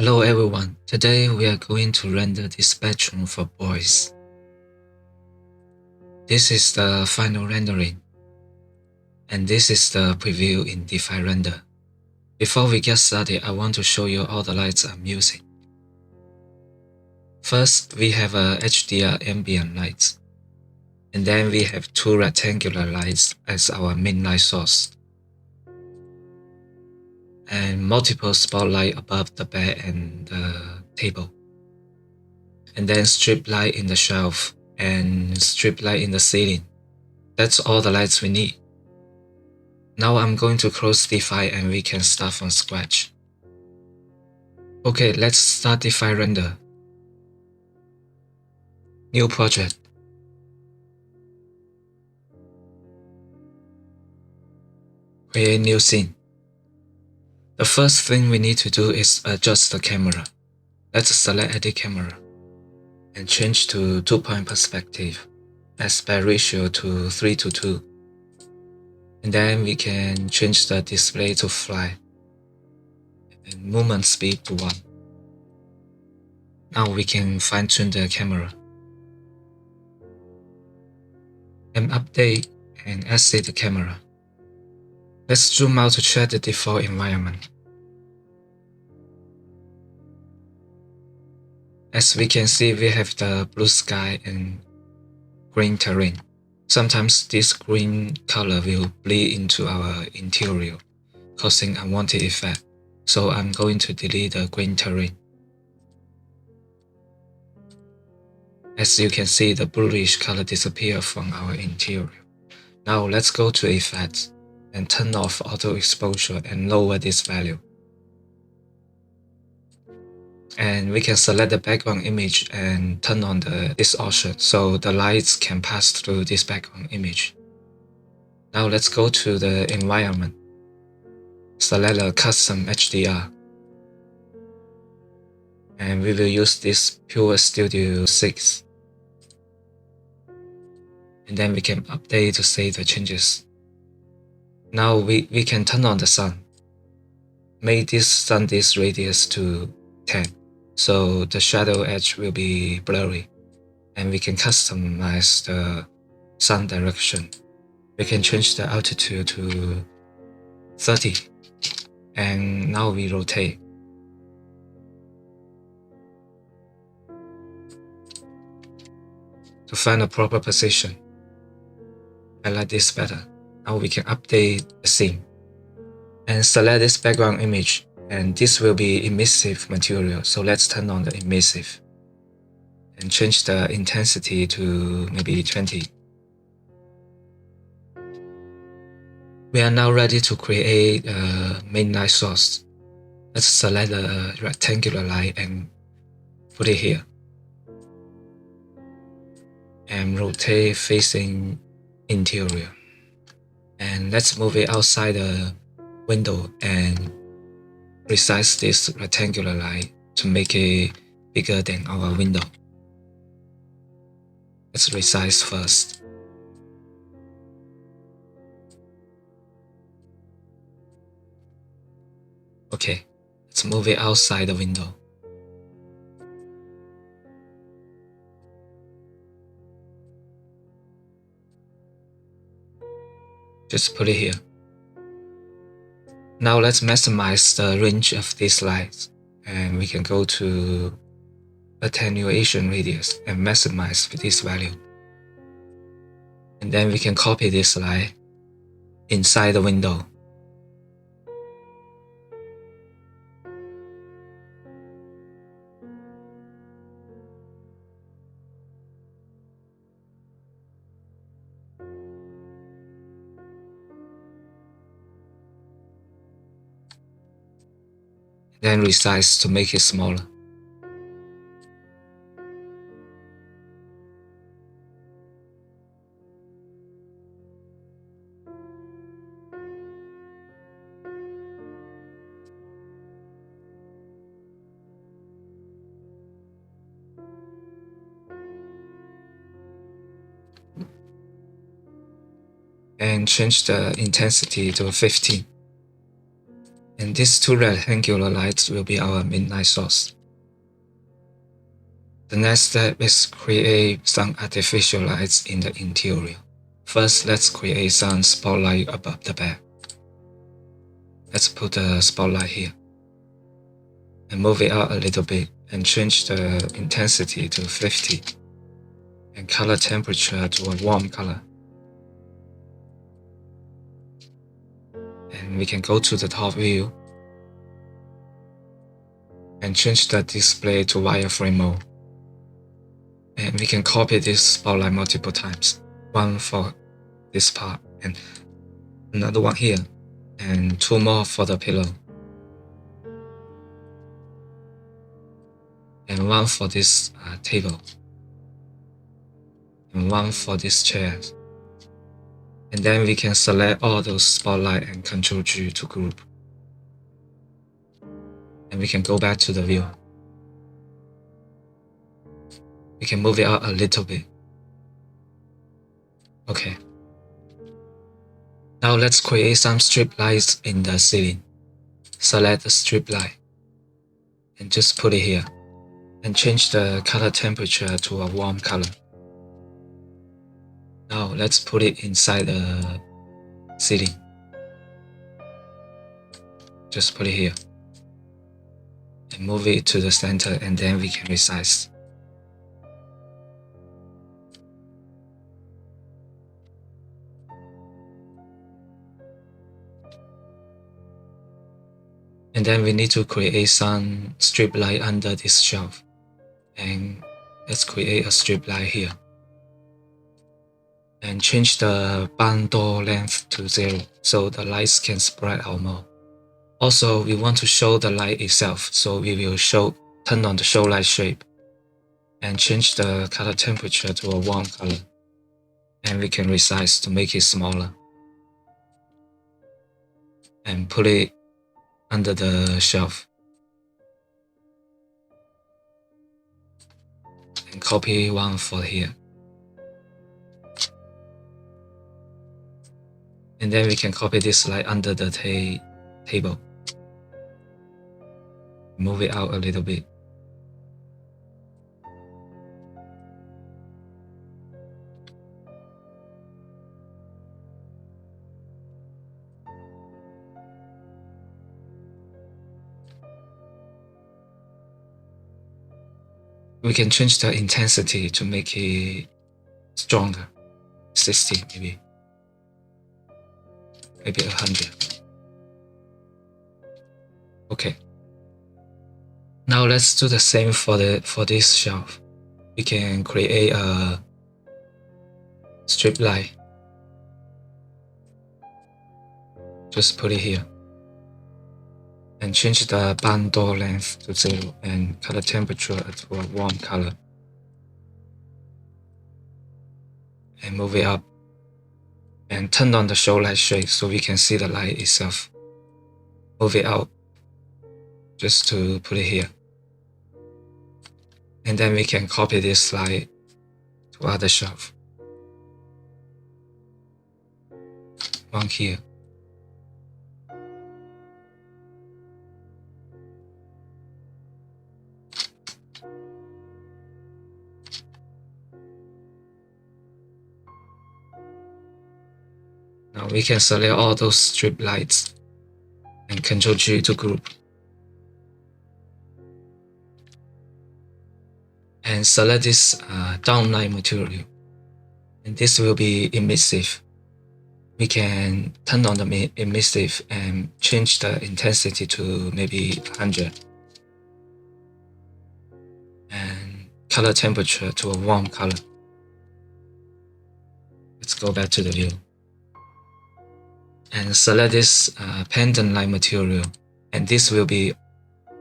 Hello everyone, today we are going to render this bedroom for boys. This is the final rendering, and this is the preview in DeFi Render. Before we get started, I want to show you all the lights I'm using. First, we have a HDR ambient light, and then we have two rectangular lights as our main light source, and multiple spotlight above the bed and the table, and then strip light in the shelf and strip light in the ceiling. That's all the lights we need. Now I'm going to close DeFi and we can start from scratch. Okay, let's start DeFi Render. New project. Create new scene. The first thing we need to do is adjust the camera. Let's select Edit Camera and change to 2-point perspective, aspect ratio to 3:2. And then we can change the display to fly and movement speed to 1. Now we can fine-tune the camera and update and exit the camera. Let's zoom out to check the default environment. As we can see, we have the blue sky and green terrain. Sometimes this green color will bleed into our interior, causing unwanted effect. So I'm going to delete the green terrain. As you can see, the bluish color disappeared from our interior. Now let's go to Effects and turn off Auto Exposure and lower this value. And we can select the background image and turn on the distortion so the lights can pass through this background image. Now let's go to the environment. Select a custom HDR. And we will use this Pure Studio 6. And then we can update to save the changes. Now we can turn on the sun. Make this sun disk radius to 10. So the shadow edge will be blurry, and we can customize the sun direction. We can change the altitude to 30, and now we rotate. To find a proper position, I like this better. Now we can update the scene, and select this background image. And this will be emissive material, so let's turn on the emissive and change the intensity to maybe 20. We are now ready to create a main light source. Let's select the rectangular light and put it here. And rotate facing interior. And let's move it outside the window and resize this rectangular light to make it bigger than our window. Let's resize first. Okay, let's move it outside the window. Just put it here. Now let's maximize the range of these lights, and we can go to attenuation radius and maximize this value. And then we can copy this light inside the window. Then resize to make it smaller. And change the intensity to 15. And these two rectangular lights will be our midnight source. The next step is create some artificial lights in the interior. First, let's create some spotlight above the bed. Let's put the spotlight here and move it out a little bit and change the intensity to 50 and color temperature to a warm color. And we can go to the top view and change the display to wireframe mode. And we can copy this spotlight multiple times. One for this part and another one here, and two more for the pillow. And one for this table. And one for this chair. And then we can select all those spotlight and Ctrl G to group. And we can go back to the view. We can move it out a little bit. Okay. Now let's create some strip lights in the ceiling. Select the strip light and just put it here. And change the color temperature to a warm color. Now let's put it inside the ceiling. Just put it here. And move it to the center, and then we can resize. And then we need to create some strip light under this shelf. And let's create a strip light here. And change the barn door length to 0 so the lights can spread out more. Also, we want to show the light itself, so we will turn on the show light shape and change the color temperature to a warm color. And we can resize to make it smaller. And put it under the shelf. And copy one for here. And then we can copy this light under the table. Move it out a little bit. We can change the intensity to make it stronger. 60 maybe. Maybe 100. Okay. Now let's do the same for this shelf. We can create a strip light. Just put it here. And change the barn door length to 0 and color temperature to a warm color. And move it up. And turn on the show light shade so we can see the light itself. Move it out just to put it here. And then we can copy this light to other shelf. One here. Now we can select all those strip lights and Ctrl G to group. And select this downlight material. And this will be emissive. We can turn on the emissive and change the intensity to maybe 100. And color temperature to a warm color. Let's go back to the view. And select this pendant light material. And this will be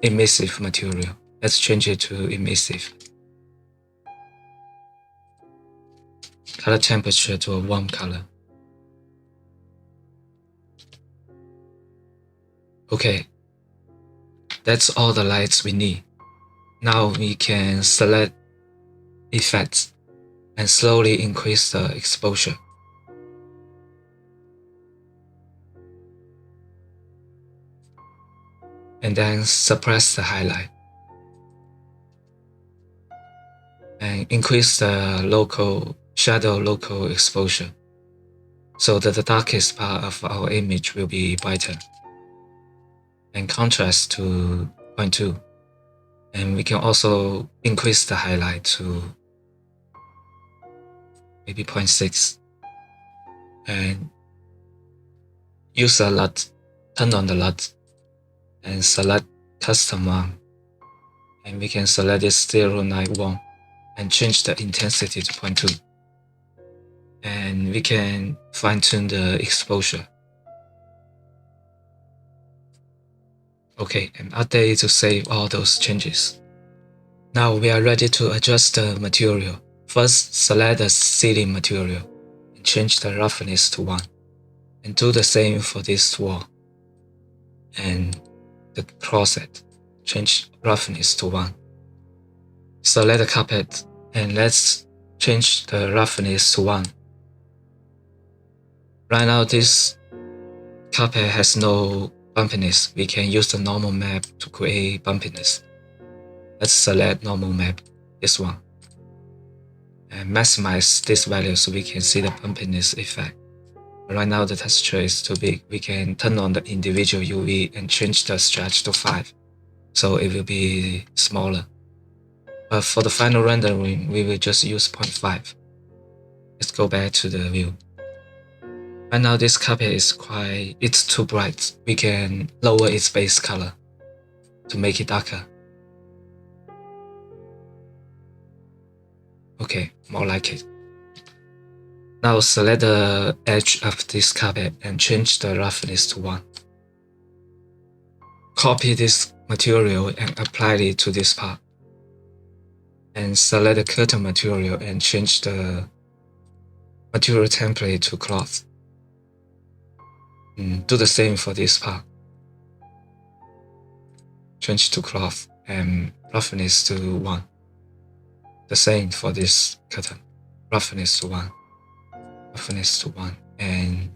emissive material. Let's change it to emissive. Color temperature to a warm color. Okay, that's all the lights we need. Now we can select effects and slowly increase the exposure. and then suppress the highlight and increase the shadow local exposure so that the darkest part of our image will be brighter, and contrast to 0.2. And we can also increase the highlight to maybe 0.6 and use a LUT, turn on the LUT and select custom one, and we can select this 091 and change the intensity to 0.2, and we can fine-tune the exposure. Okay, and update to save all those changes. Now we are ready to adjust the material. First, select the ceiling material and change the roughness to 1, and do the same for this wall and the closet. Change roughness to 1. Select the carpet and let's change the roughness to 1. Right now this carpet has no bumpiness. We can use the normal map to create bumpiness. Let's select normal map, this one, and maximize this value so we can see the bumpiness effect. Right now the texture is too big. We can turn on the individual UV and change the stretch to 5, so it will be smaller. But for the final rendering, we will just use 0.5. Let's go back to the view. Right now this carpet is it's too bright. We can lower its base color to make it darker. Okay, more like it. Now select the edge of this carpet and change the roughness to 1. Copy this material and apply it to this part. And select the curtain material and change the material template to cloth. Do the same for this part. Change to cloth and roughness to 1. The same for this curtain. Roughness to 1. Roughness to 1. And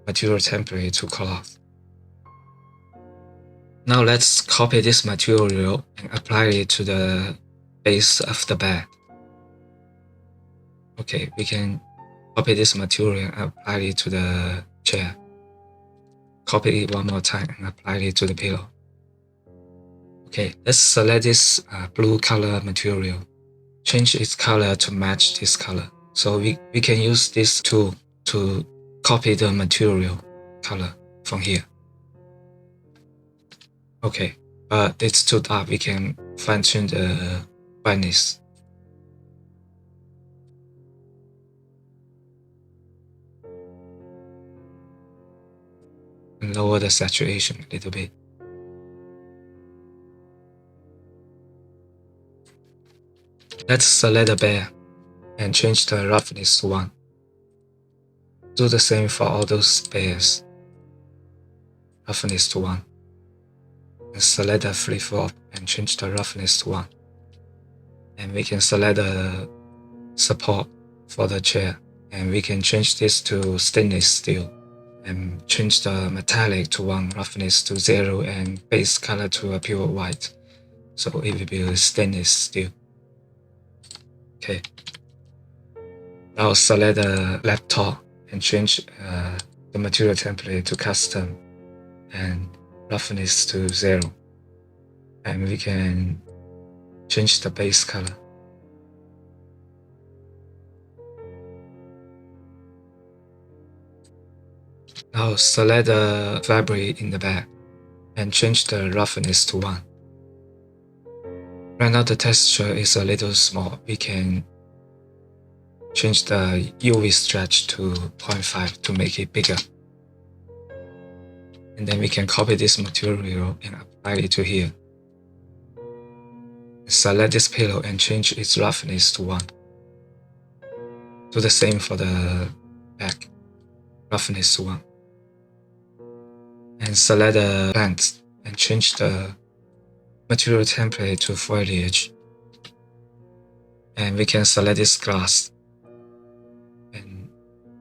material template to cloth. Now let's copy this material and apply it to the base of the bed. Okay, we can copy this material and apply it to the chair. Copy it one more time and apply it to the pillow. Okay, let's select this blue color material. Change its color to match this color. So we can use this tool to copy the material color from here. Okay, but it's too dark. We can fine-tune the brightness. And lower the saturation a little bit. Let's select the bear and change the roughness to 1. Do the same for all those bears. Roughness to 1. And select the flip-flop and change the roughness to 1. And we can select the support for the chair, and we can change this to stainless steel and change the metallic to 1, roughness to 0, and base color to a pure white. So it will be stainless steel. Okay. Now select the laptop and change the material template to custom and roughness to 0. And we can change the base color. Now select the fabric in the bag and change the roughness to 1. Right now the texture is a little small. We can change the UV stretch to 0.5 to make it bigger. And then we can copy this material and apply it to here. Select this pillow and change its roughness to 1. Do the same for the back, roughness to 1. And select the pants and change the material template to foliage. And we can select this glass and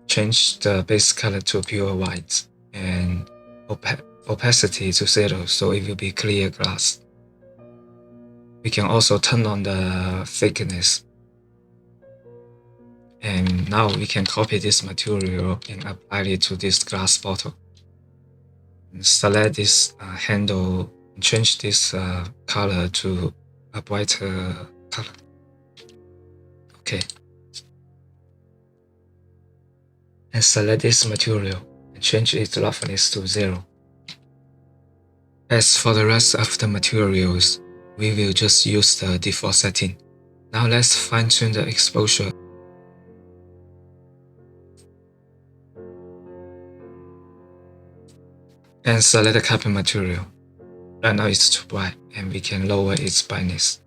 change the base color to pure white and opacity to 0, so it will be clear glass. We can also turn on the thickness. And now we can copy this material and apply it to this glass bottle. And select this handle and change this color to a brighter color. Okay. And select this material and change its roughness to 0. As for the rest of the materials, we will just use the default setting. Now let's fine-tune the exposure. And select the carbon material. Right now it's too bright and we can lower its brightness.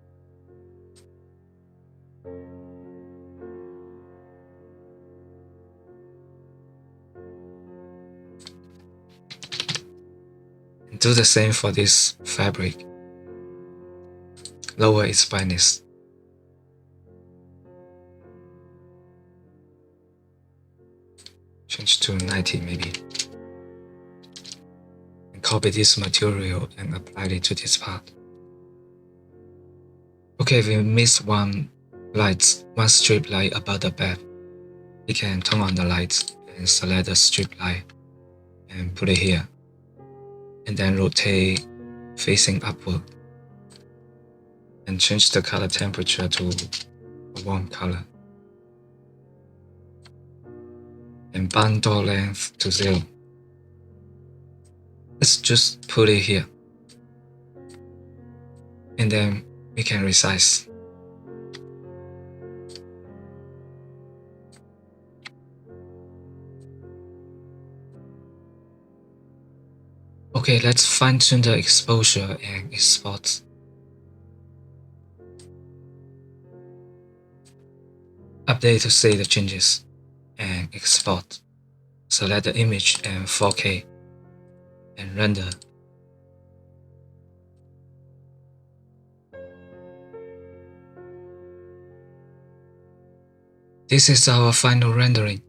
And do the same for this fabric. Lower its brightness. Change to 90 maybe. And copy this material and apply it to this part. Okay, we missed one strip light above the bed. We can turn on the lights and select the strip light and put it here. And then rotate facing upward. And change the color temperature to a warm color. And barn door length to 0. Let's just put it here. And then we can resize. Okay, let's fine-tune the exposure and export. Update to save the changes and export. Select the image and 4K and render. This is our final rendering.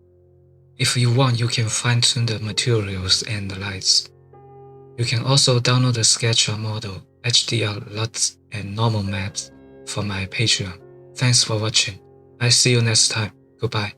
If you want, you can fine-tune the materials and the lights. You can also download the SketchUp model, HDR, LUTs, and normal maps from my Patreon. Thanks for watching. I see you next time. Goodbye.